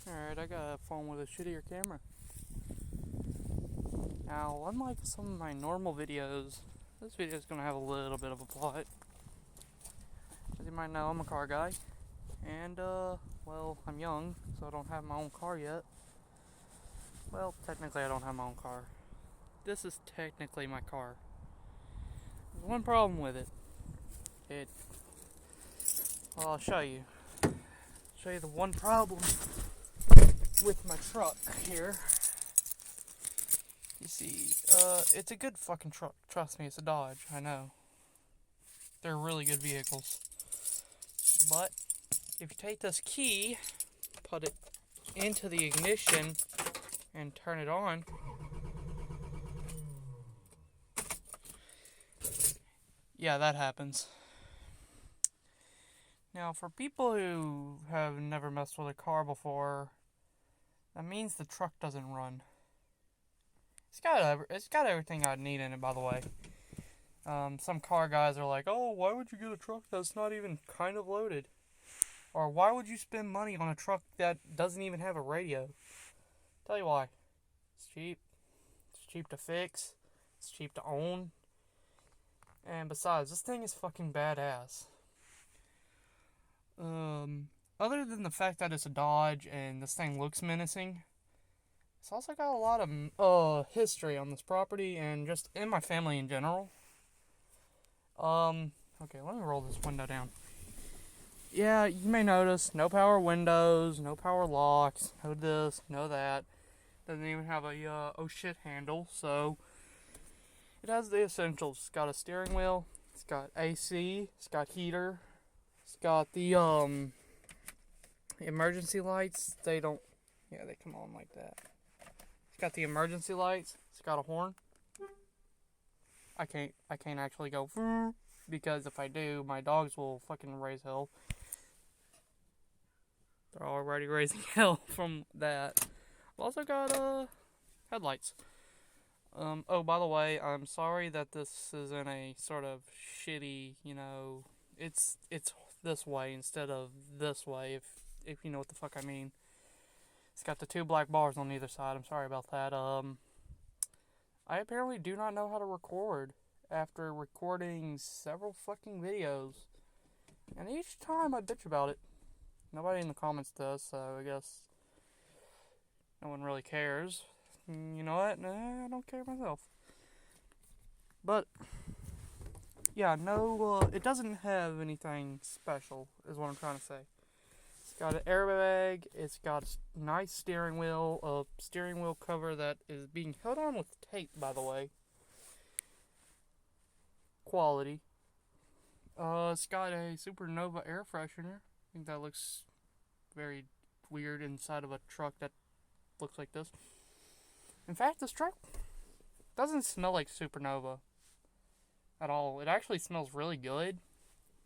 Alright, I got a phone with a shittier camera. Now, unlike some of my normal videos, this video is going to have a little bit of a plot. As you might know, I'm a car guy. And, well, I'm young, so I don't have my own car yet. Well, technically I don't have my own car. This is technically my car. There's one problem with it. Well, I'll show you. Show you the one problem with my truck here. You see, it's a good fucking truck. Trust me, it's a Dodge, I know. They're really good vehicles. But, if you take this key, put it into the ignition, and turn it on, yeah, that happens. Now, for people who have never messed with a car before, that means the truck doesn't run. It's got everything I'd need in it, by the way. Some car guys are like, oh, why would you get a truck that's not even kind of loaded? Or why would you spend money on a truck that doesn't even have a radio? Tell you why. It's cheap. It's cheap to fix. It's cheap to own. And besides, this thing is fucking badass. Other than the fact that it's a Dodge and this thing looks menacing, it's also got a lot of history on this property and just in my family in general. Okay, let me roll this window down. Yeah, you may notice no power windows, no power locks, no this, no that. Doesn't even have a oh shit handle, so it has the essentials. It's got a steering wheel, it's got AC, it's got heater, it's got the emergency lights. They come on like that. It's got the emergency lights, it's got a horn. I can't actually go because if I do, my dogs will fucking raise hell. They're already raising hell from that. I've also got headlights. Oh, by the way, I'm sorry that this is in a sort of shitty, it's this way instead of this way, if you know what the fuck I mean. It's got the two black bars on either side. I'm sorry about that. I apparently do not know how to record after recording several fucking videos. And each time I bitch about it. Nobody in the comments does, so I guess no one really cares. You know what? Nah, I don't care myself. But, yeah, no, it doesn't have anything special, is what I'm trying to say. It's got an airbag, it's got a nice steering wheel, a steering wheel cover that is being held on with tape, by the way. Quality. It's got a Supernova air freshener. I think that looks very weird inside of a truck that looks like this. In fact, this truck doesn't smell like Supernova at all. It actually smells really good,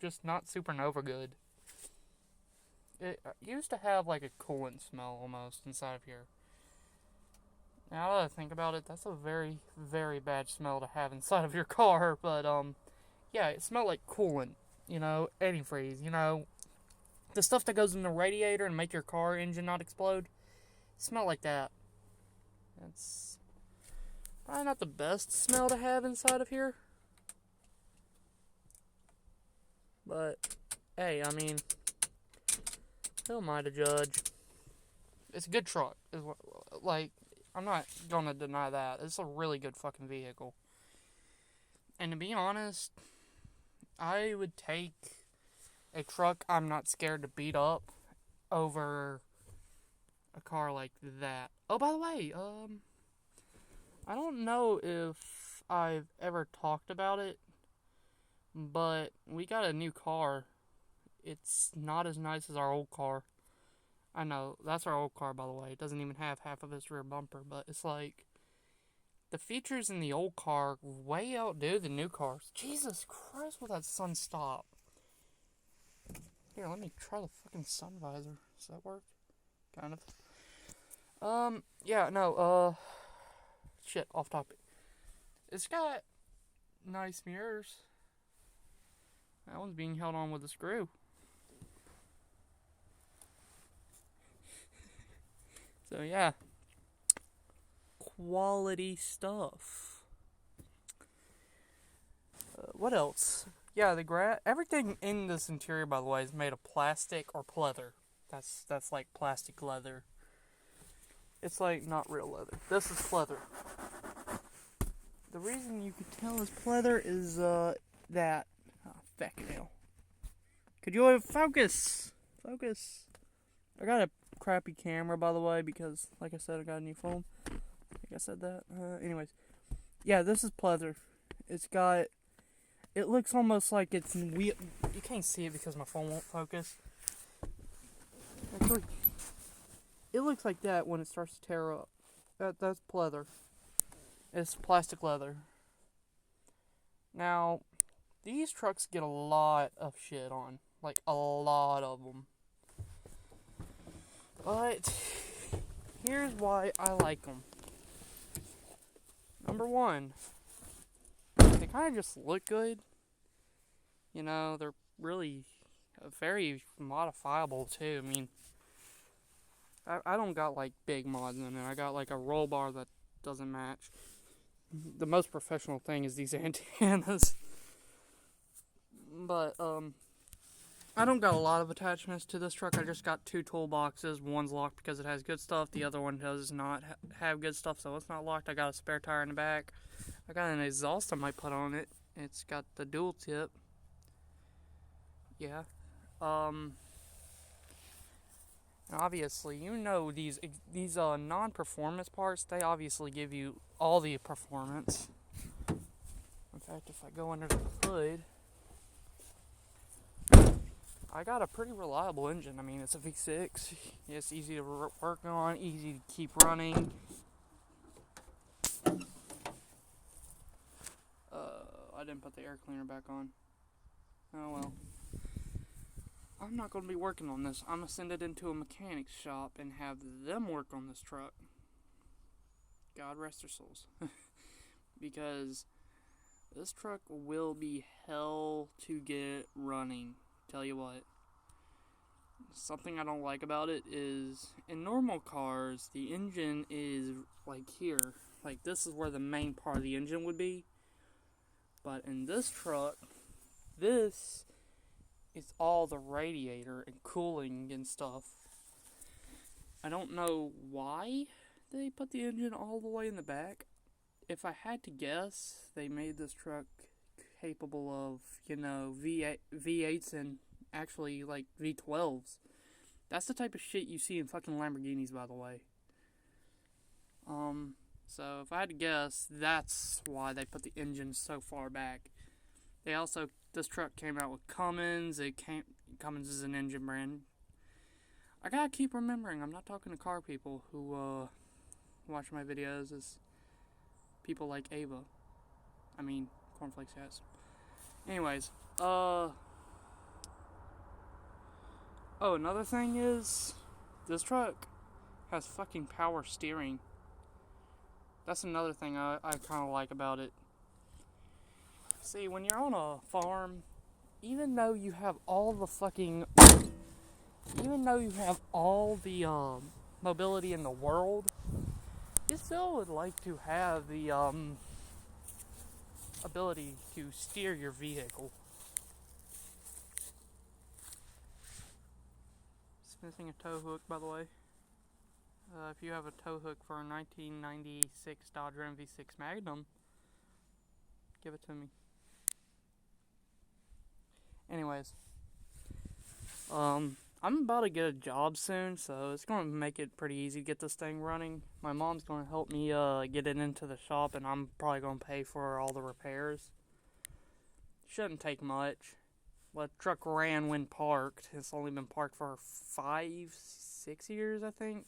just not Supernova good. It used to have like a coolant smell almost inside of here. Now that I think about it, that's a very, very bad smell to have inside of your car, but yeah, it smelled like coolant, antifreeze, the stuff that goes in the radiator and make your car engine not explode. It smelled like that. It's probably not the best smell to have inside of here. But, hey, I mean, who am I to judge? It's a good truck. I'm not gonna deny that. It's a really good fucking vehicle. And to be honest, I would take a truck I'm not scared to beat up over a car like that. Oh, by the way, I don't know if I've ever talked about it, but we got a new car. It's not as nice as our old car. I know, that's our old car, by the way. It doesn't even have half of its rear bumper, but it's like, the features in the old car way outdo the new cars. Jesus Christ, will that sun stop? Here, let me try the fucking sun visor. Does that work? Kind of. Yeah, no, shit, off topic. It's got nice mirrors. That one's being held on with a screw. So yeah, quality stuff. What else? Yeah, everything in this interior, by the way, is made of plastic or pleather. That's like plastic leather. It's like not real leather. This is pleather. The reason you could tell it's pleather is that. Oh, fucking hell. Could you focus? Focus. I got a crappy camera, by the way, because, like I said, I got a new phone. I think I said that. Anyways. Yeah, this is pleather. It's got... It looks almost like it's... You can't see it because my phone won't focus. Actually, it looks like that when it starts to tear up. That's pleather. It's plastic leather. Now, these trucks get a lot of shit on. Like, a lot of them. But, here's why I like them. Number one, they kind of just look good. You know, they're really very modifiable, too. I mean, I don't got, like, big mods in it. I got, like, a roll bar that doesn't match. The most professional thing is these antennas. But, I don't got a lot of attachments to this truck. I just got 2 toolboxes. One's locked because it has good stuff. The other one does not have good stuff, so it's not locked. I got a spare tire in the back. I got an exhaust I might put on it. It's got the dual tip. Yeah. Obviously, you know these non-performance parts, they obviously give you all the performance. In fact, if I go under the hood, I got a pretty reliable engine. I mean, it's a V6. It's easy to work on, easy to keep running. I didn't put the air cleaner back on. Oh well. I'm not going to be working on this. I'm going to send it into a mechanic shop and have them work on this truck. God rest their souls. Because this truck will be hell to get running. Tell you what. Something I don't like about it is, in normal cars, the engine is like here. Like, this is where the main part of the engine would be. But in this truck, this is all the radiator and cooling and stuff. I don't know why they put the engine all the way in the back. If I had to guess, they made this truck capable of, you know, V8s and actually, like, V12s. That's the type of shit you see in fucking Lamborghinis, by the way. So if I had to guess, that's why they put the engine so far back. They also, this truck came out with Cummins. Cummins is an engine brand. I gotta keep remembering, I'm not talking to car people who watch my videos. It's people like Ava. I mean, Cornflakes has. Anyways, oh, another thing is, this truck has fucking power steering. That's another thing I kind of like about it. See, when you're on a farm, even though you have all the mobility in the world, you still would like to have the, ability to steer your vehicle. It's missing a tow hook, by the way. If you have a tow hook for a 1996 Dodge Ram V6 Magnum, give it to me. Anyways, I'm about to get a job soon, so it's going to make it pretty easy to get this thing running. My mom's going to help me get it into the shop, and I'm probably going to pay for all the repairs. Shouldn't take much. Well, the truck ran when parked. It's only been parked for 5-6 years, I think.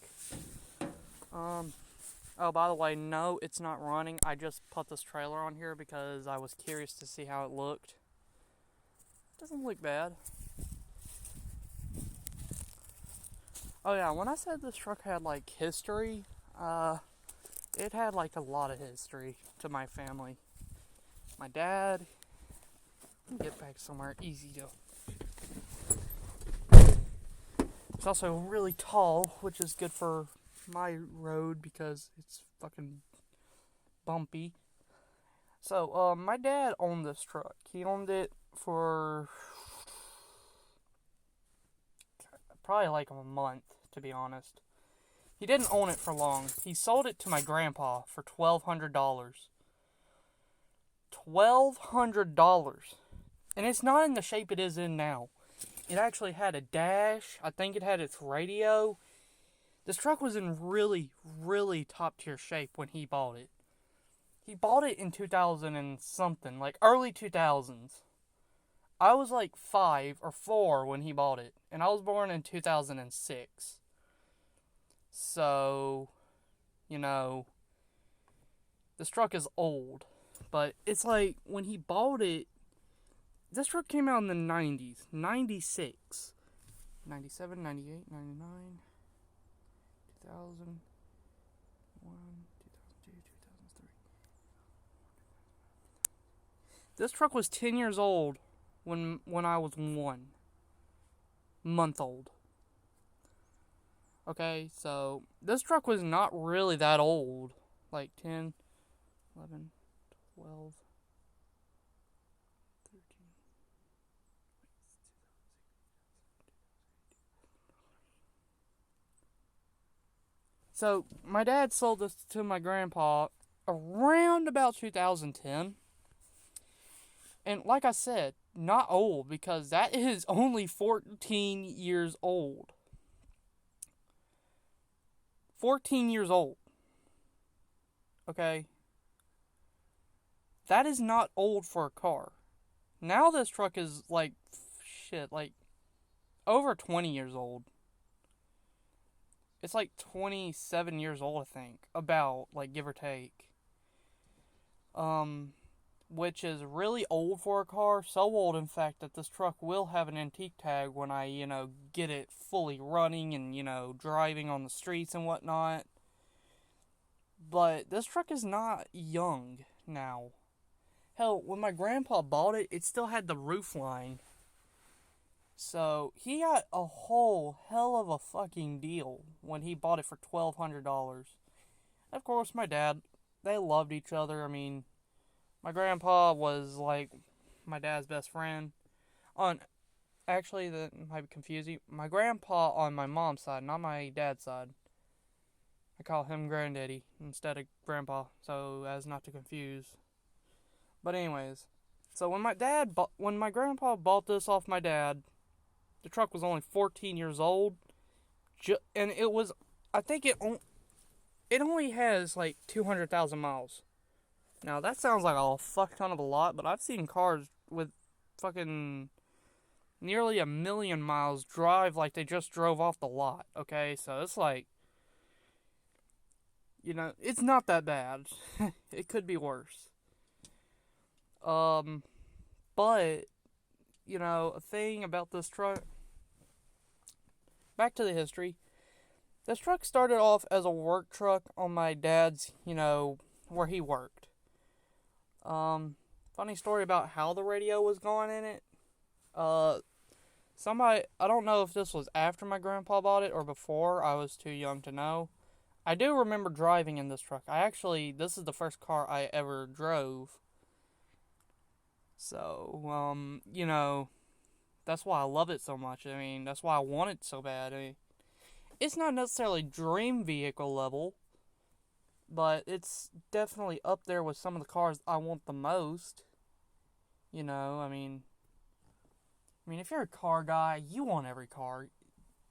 Oh, by the way, no, it's not running. I just put this trailer on here because I was curious to see how it looked. Doesn't look bad. Oh yeah, when I said this truck had like history, it had like a lot of history to my family. My dad, get back somewhere easy to. It's also really tall, which is good for my road because it's fucking bumpy. So, my dad owned this truck. He owned it for probably like a month, to be honest. He didn't own it for long. He sold it to my grandpa for $1,200. $1,200. And it's not in the shape it is in now. It actually had a dash. I think it had its radio. This truck was in really, really top tier shape when he bought it. He bought it in 2000 and something, like early 2000s. I was like 5 or 4 when he bought it, and I was born in 2006. So, this truck is old, but it's like when he bought it, this truck came out in the 90s, 96, 97, 98, 99, 2001, 2002, 2003. This truck was 10 years old when I was 1 month old. Okay, so this truck was not really that old. Like 10, 11, 12, 13. So my dad sold this to my grandpa around about 2010. And like I said, not old, because that is only 14 years old. 14 years old. Okay? That is not old for a car. Now this truck is like over 20 years old. It's like 27 years old, I think. About, like, give or take. Which is really old for a car. So old, in fact, that this truck will have an antique tag when I, get it fully running and, driving on the streets and whatnot. But this truck is not young now. Hell, when my grandpa bought it, it still had the roof line. So, he got a whole hell of a fucking deal when he bought it for $1,200. Of course, my dad, they loved each other. I mean, my grandpa was like my dad's best friend. Actually, that might be confusing. My grandpa on my mom's side, not my dad's side. I call him Granddaddy instead of Grandpa, so as not to confuse. But anyways, so when my grandpa bought this off my dad, the truck was only 14 years old, and it was, I think it only has like 200,000 miles. Now, that sounds like a fuck ton of a lot, but I've seen cars with fucking nearly 1,000,000 miles drive like they just drove off the lot, okay? So it's like, it's not that bad. It could be worse. But, a thing about this truck, back to the history. This truck started off as a work truck on my dad's, where he worked. Funny story about how the radio was going in it. Somebody, I don't know if this was after my grandpa bought it or before. I was too young to know. I do remember driving in this truck. This is the first car I ever drove. So, that's why I love it so much. I mean, that's why I want it so bad. I mean, it's not necessarily dream vehicle level, but it's definitely up there with some of the cars I want the most. I mean, if you're a car guy, you want every car.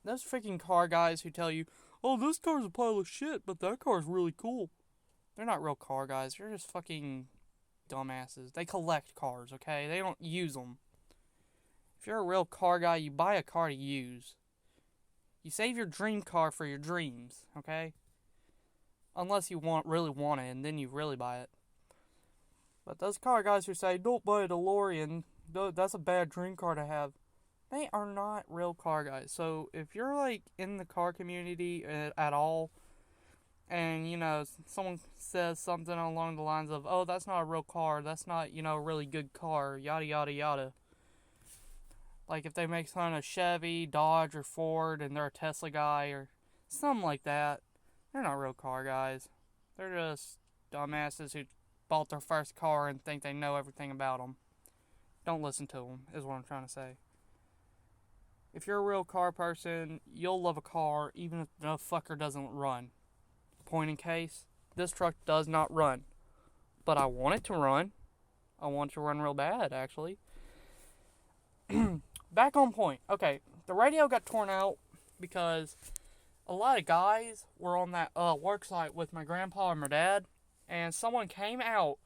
Those freaking car guys who tell you, oh, this car's a pile of shit, but that car's really cool. They're not real car guys. They're just fucking dumbasses. They collect cars, okay? They don't use them. If you're a real car guy, you buy a car to use. You save your dream car for your dreams, okay? Unless you really want it, and then you really buy it. But those car guys who say, don't buy a DeLorean, that's a bad dream car to have, they are not real car guys. So if you're like in the car community at all, and someone says something along the lines of, oh, that's not a real car, that's not a really good car, yada yada yada. Like if they make fun of Chevy, Dodge, or Ford, and they're a Tesla guy or something like that, They're not real car guys. They're just dumbasses who bought their first car and think they know everything about them. Don't listen to them, is what I'm trying to say. If you're a real car person, you'll love a car even if the fucker doesn't run. Point in case, this truck does not run. But I want it to run. I want it to run real bad, actually. Back on point. Okay, the radio got torn out because a lot of guys were on that work site with my grandpa and my dad, and someone came out,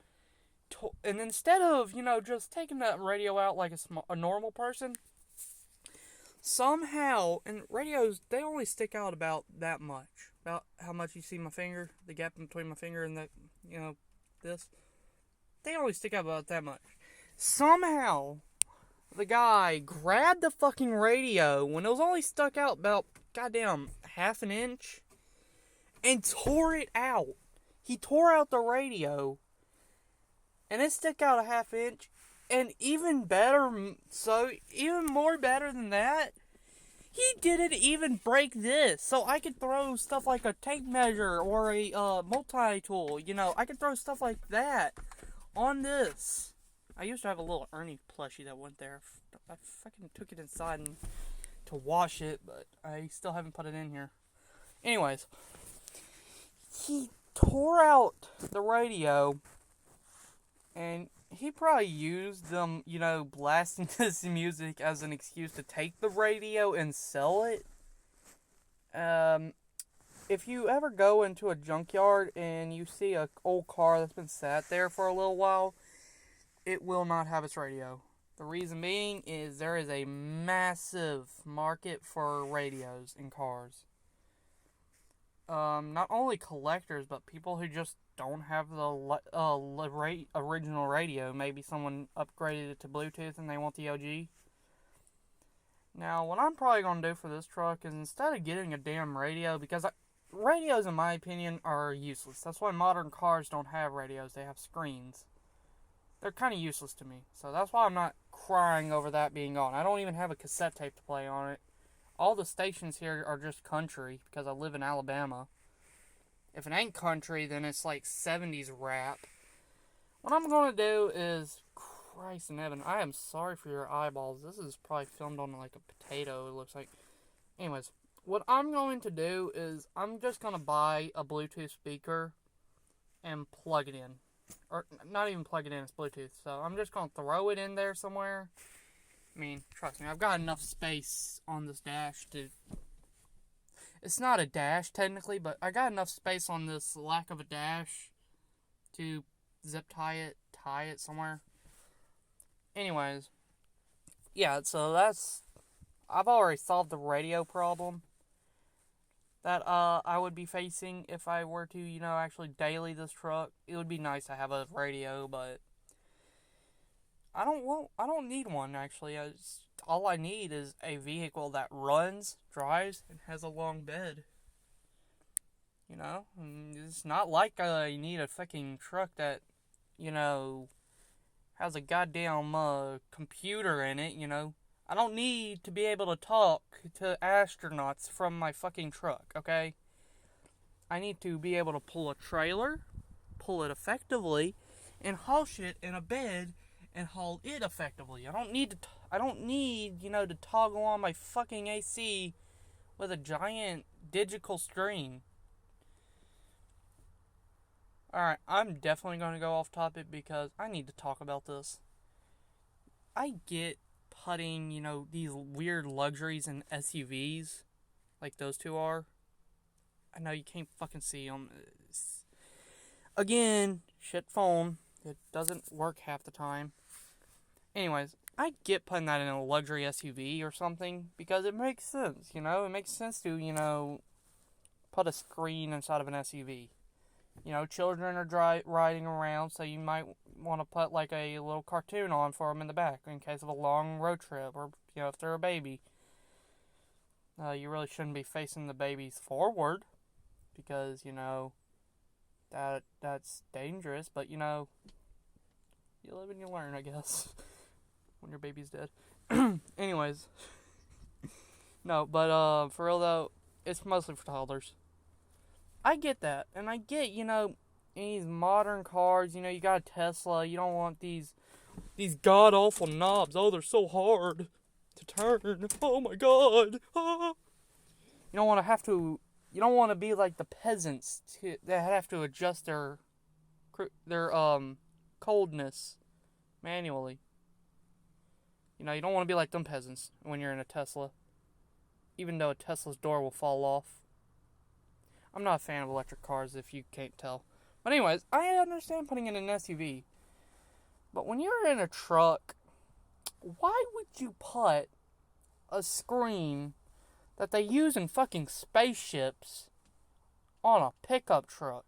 and instead of, just taking that radio out like a normal person, somehow, and radios, they only stick out about that much. About how much you see my finger, the gap between my finger and this. They only stick out about that much. Somehow, the guy grabbed the fucking radio when it was only stuck out about, goddamn, half an inch, and tore it out. He tore out the radio, and it stuck out a half inch, and even more better than that, he didn't even break this. So I could throw stuff like a tape measure or a multi-tool, I could throw stuff like that on this. I used to have a little Ernie plushie that went there. I fucking took it inside to wash it, but I still haven't put it in here. Anyways, he tore out the radio, and he probably used them, blasting this music as an excuse to take the radio and sell it. If you ever go into a junkyard and you see an old car that's been sat there for a little while, it will not have its radio. The reason being is there is a massive market for radios in cars. Not only collectors, but people who just don't have the original radio. Maybe someone upgraded it to Bluetooth and they want the OG. Now, what I'm probably going to do for this truck is instead of getting a damn radio, because radios, in my opinion, are useless. That's why modern cars don't have radios. They have screens. They're kind of useless to me. So that's why I'm not crying over that being gone. I don't even have a cassette tape to play on it. All the stations here are just country because I live in Alabama. If it ain't country, then it's like 70s rap. What I'm going to do is, Christ in heaven, I am sorry for your eyeballs. This is probably filmed on like a potato, it looks like. Anyways, what I'm going to do is I'm just going to buy a Bluetooth speaker and plug it in. Or, not even plug it in, it's Bluetooth. So, I'm just going to throw it in there somewhere. I mean, trust me, I've got enough space on this dash to... It's not a dash, technically, but I got enough space on this lack of a dash to zip tie it somewhere. Anyways, yeah, so that's... I've already solved the radio problem that I would be facing if I were to, actually daily this truck. It would be nice to have a radio, but I don't need one, actually. All I need is a vehicle that runs, drives, and has a long bed. It's not like I need a fucking truck that, has a goddamn computer in it, I don't need to be able to talk to astronauts from my fucking truck, okay? I need to be able to pull a trailer, pull it effectively, and haul shit in a bed and haul it effectively. I don't need, to toggle on my fucking AC with a giant digital screen. Alright, I'm definitely going to go off topic because I need to talk about this. I get putting, these weird luxuries in SUVs, like those two are. I know you can't fucking see them. Again, shit phone. It doesn't work half the time. Anyways, I get putting that in a luxury SUV or something because it makes sense, It makes sense to, put a screen inside of an SUV. Children are riding around, so you might want to put like a little cartoon on for them in the back in case of a long road trip, or if they're a baby. You really shouldn't be facing the babies forward because that's dangerous. But you live and you learn, I guess. When your baby's dead. Anyways, no, but for real though, it's mostly for toddlers. I get that. And I get, in these modern cars, you got a Tesla. You don't want these god-awful knobs. Oh, they're so hard to turn. Oh, my God. Ah. You don't want to have to... You don't want to be like the peasants that have to adjust their coldness manually. You don't want to be like them peasants when you're in a Tesla. Even though a Tesla's door will fall off. I'm not a fan of electric cars, if you can't tell. But anyways, I understand putting in an SUV. But when you're in a truck, why would you put a screen that they use in fucking spaceships on a pickup truck?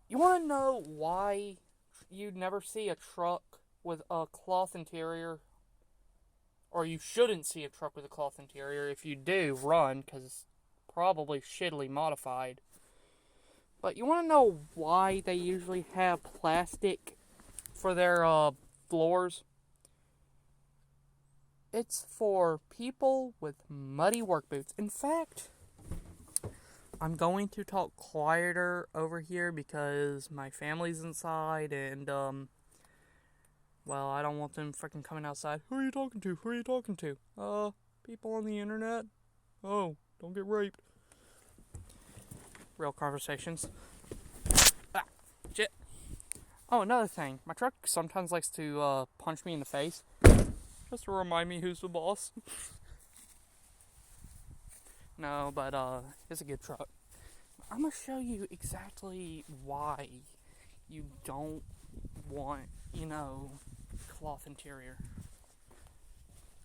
You want to know why you'd never see a truck with a cloth interior? Or you shouldn't see a truck with a cloth interior. If you do, run, because it's probably shittily modified. But you want to know why they usually have plastic for their floors? It's for people with muddy work boots. In fact, I'm going to talk quieter over here because my family's inside and, well, I don't want them freaking coming outside. Who are you talking to? Who are you talking to? People on the internet? Oh, don't get raped. Real conversations. Ah, shit. Oh, another thing. My truck sometimes likes to, punch me in the face. Just to remind me who's the boss. No, but, it's a good truck. I'm gonna show you exactly why you don't want, cloth interior.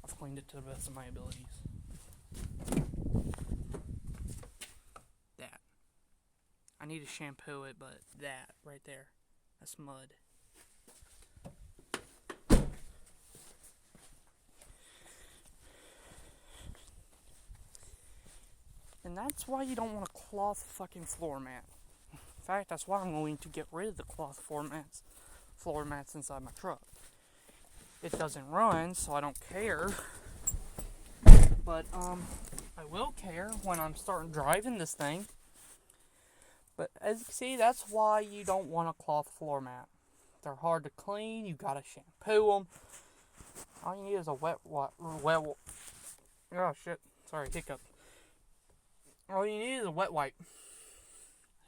I've cleaned it to the best of my abilities. That. I need to shampoo it, but that right there. That's mud. And that's why you don't want a cloth fucking floor mat. In fact, that's why I'm going to get rid of the cloth floor mats inside my truck. It doesn't run, so I don't care. But, I will care when I'm starting driving this thing. But, as you can see, that's why you don't want a cloth floor mat. They're hard to clean, you gotta shampoo them. All you need is a oh shit, sorry, hiccup. All you need is a wet wipe.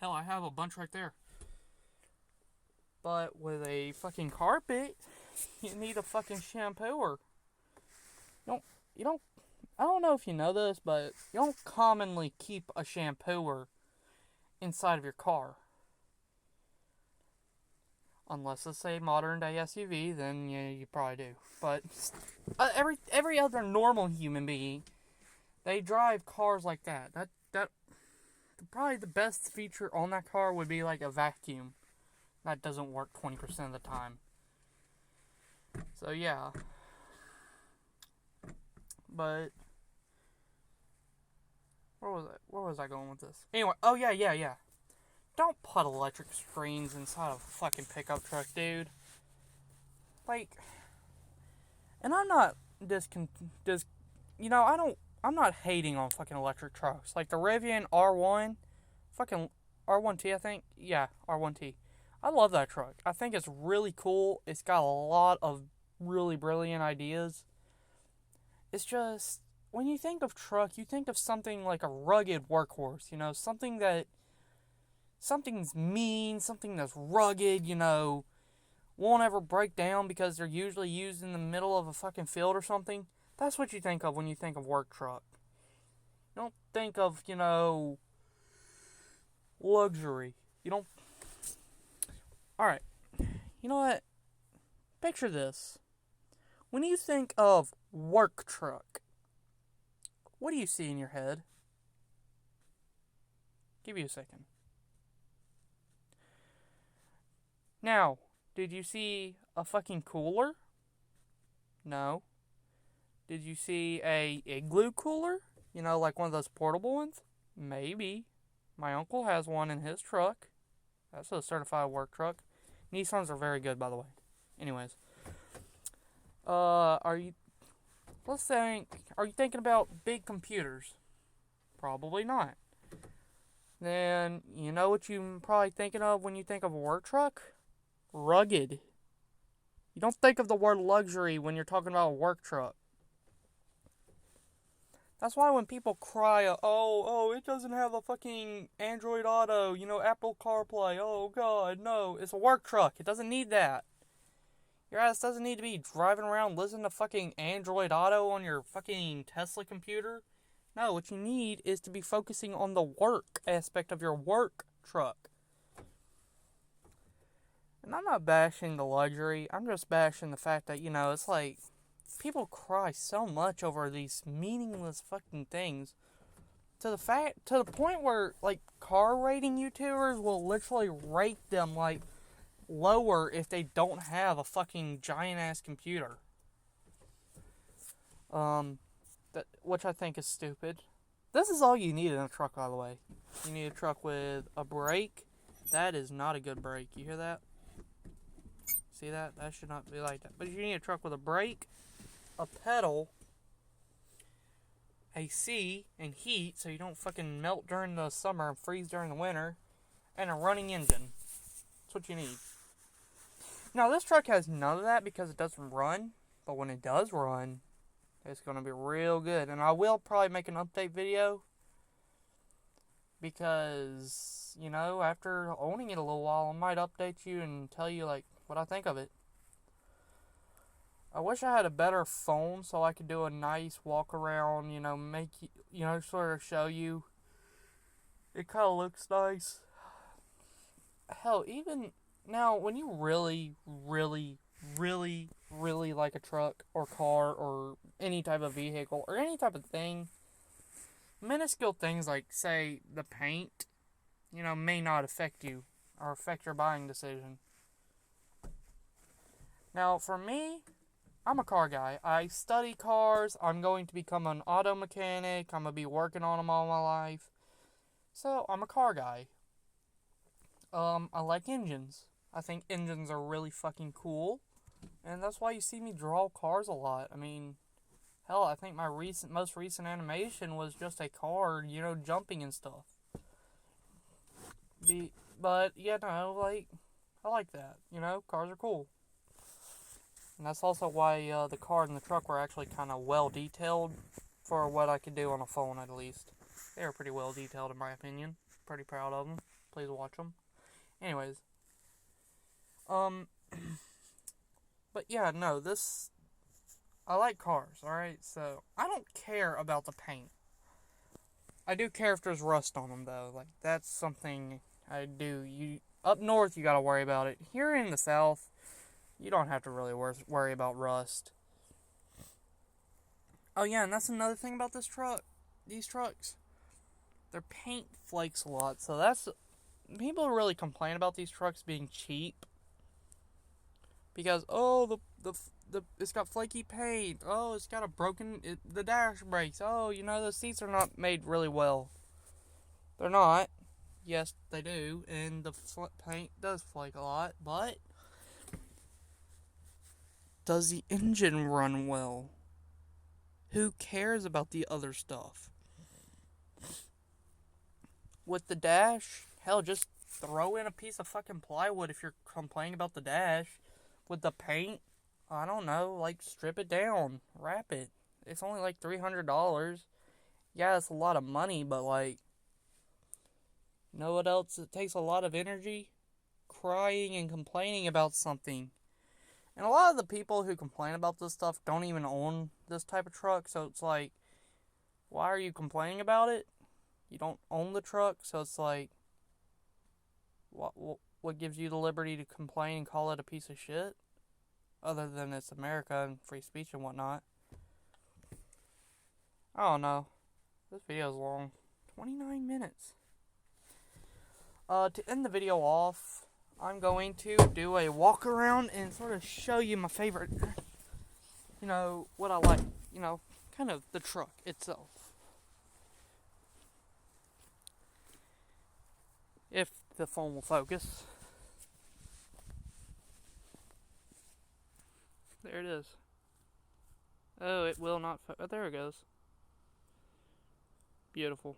Hell, I have a bunch right there. But with a fucking carpet, you need a fucking shampooer. I don't know if you know this, but you don't commonly keep a shampooer inside of your car. Unless it's a modern day SUV, then yeah, you probably do. But every other normal human being, they drive cars like that. That probably the best feature on that car would be like a vacuum. That doesn't work 20% of the time. So yeah. But where was I going with this? Anyway, oh yeah. Don't put electric screens inside of a fucking pickup truck, dude. Like, and I'm not I'm not hating on fucking electric trucks. Like the Rivian R1, fucking R1T, I think. Yeah, R1T. I love that truck. I think it's really cool. It's got a lot of really brilliant ideas. It's just, when you think of truck, you think of something like a rugged workhorse, something's mean, something that's rugged, won't ever break down because they're usually used in the middle of a fucking field or something. That's what you think of when you think of work truck. You don't think of, luxury. You don't... Alright. You know what? Picture this. When you think of work truck, what do you see in your head? Give you a second. Now, did you see a fucking cooler? No. Did you see a igloo cooler? Like one of those portable ones? Maybe. My uncle has one in his truck. That's a certified work truck. Nissans are very good, by the way. Anyways. Are you thinking about big computers? Probably not. then you know what you're probably thinking of when you think of a work truck? Rugged. You don't think of the word luxury when you're talking about a work truck. That's why when people cry, it doesn't have a fucking Android Auto, Apple CarPlay, oh god, no, it's a work truck, it doesn't need that. Your ass doesn't need to be driving around listening to fucking Android Auto on your fucking Tesla computer. No, what you need is to be focusing on the work aspect of your work truck. And I'm not bashing the luxury, I'm just bashing the fact that, it's like, people cry so much over these meaningless fucking things. To the point where, like, car rating YouTubers will literally rate them, like, lower if they don't have a fucking giant-ass computer. Which I think is stupid. This is all you need in a truck, by the way. You need a truck with a brake. That is not a good brake. You hear that? See that? That should not be like that. But you need a truck with a brake, a pedal, AC, and heat so you don't fucking melt during the summer and freeze during the winter, and a running engine. That's what you need. Now, this truck has none of that because it doesn't run, but when it does run, it's going to be real good. And I will probably make an update video because, after owning it a little while, I might update you and tell you, like, what I think of it. I wish I had a better phone so I could do a nice walk around, make you, sort of show you. It kind of looks nice. Hell, even now, when you really, really, really, really like a truck or car or any type of vehicle or any type of thing, minuscule things like, say, the paint, may not affect you or affect your buying decision. Now, for me, I'm a car guy. I study cars. I'm going to become an auto mechanic. I'm going to be working on them all my life. So, I'm a car guy. I like engines. I think engines are really fucking cool. And that's why you see me draw cars a lot. I mean, hell, I think my most recent animation was just a car, jumping and stuff. But, I like that. Cars are cool. And that's also why the car and the truck were actually kind of well detailed for what I could do on a phone, at least. They were pretty well detailed, in my opinion. Pretty proud of them. Please watch them. Anyways. But yeah, no, I like cars, alright? So, I don't care about the paint. I do care if there's rust on them, though. Like, that's something I do. Up north, you gotta worry about it. Here in the south, you don't have to really worry about rust. Oh yeah, and that's another thing about these trucks. Their paint flakes a lot, so people really complain about these trucks being cheap. Because, it's got flaky paint. Oh, it's got the dash brakes. Oh, the seats are not made really well. They're not. Yes, they do, and the paint does flake a lot, but does the engine run well? Who cares about the other stuff? With the dash, hell, just throw in a piece of fucking plywood if you're complaining about the dash. With the paint, I don't know, strip it down, wrap it. It's only $300. Yeah, it's a lot of money, but you know what else? It takes a lot of energy? Crying and complaining about something. And a lot of the people who complain about this stuff don't even own this type of truck, so it's why are you complaining about it? You don't own the truck, so it's what gives you the liberty to complain and call it a piece of shit? Other than it's America and free speech and whatnot. I don't know. This video is long. 29 minutes. To end the video off, I'm going to do a walk around and sort of show you my favorite, what I like, kind of the truck itself. If the phone will focus. There it is. Oh, it will not oh, there it goes. Beautiful.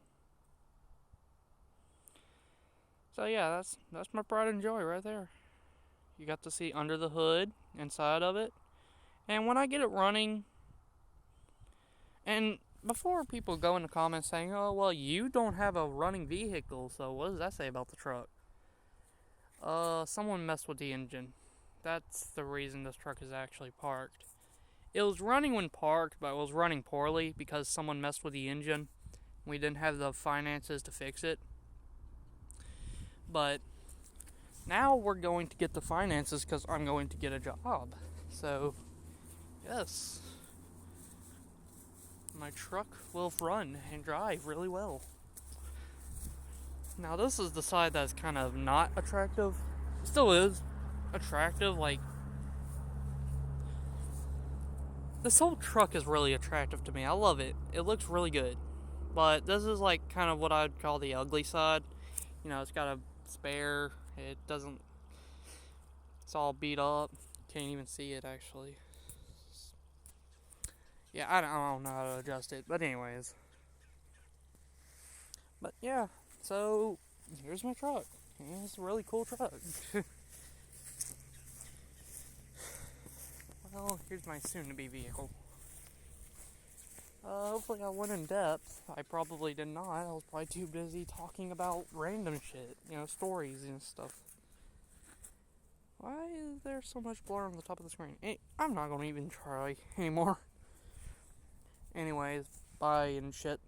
So yeah, that's my pride and joy right there. You got to see under the hood, inside of it. And when I get it running, and before people go in the comments saying, oh, well, you don't have a running vehicle, so what does that say about the truck? Someone messed with the engine. That's the reason this truck is actually parked. It was running when parked, but it was running poorly because someone messed with the engine. We didn't have the finances to fix it. But now we're going to get the finances because I'm going to get a job. So, yes. My truck will run and drive really well. Now this is the side that's kind of not attractive. It still is attractive, like this whole truck is really attractive to me. I love it. It looks really good. But this is like kind of what I'd call the ugly side. You know, it's got a spare. It doesn't, it's all beat up. Can't even see it actually. Yeah, I don't know how to adjust it. But anyways. But yeah, so here's my truck. Yeah, it's a really cool truck. Well, here's my soon-to-be vehicle. Hopefully I went in depth. I probably did not. I was probably too busy talking about random shit. You know, stories and stuff. Why is there so much blur on the top of the screen? I'm not gonna even try anymore. Anyways, bye and shit.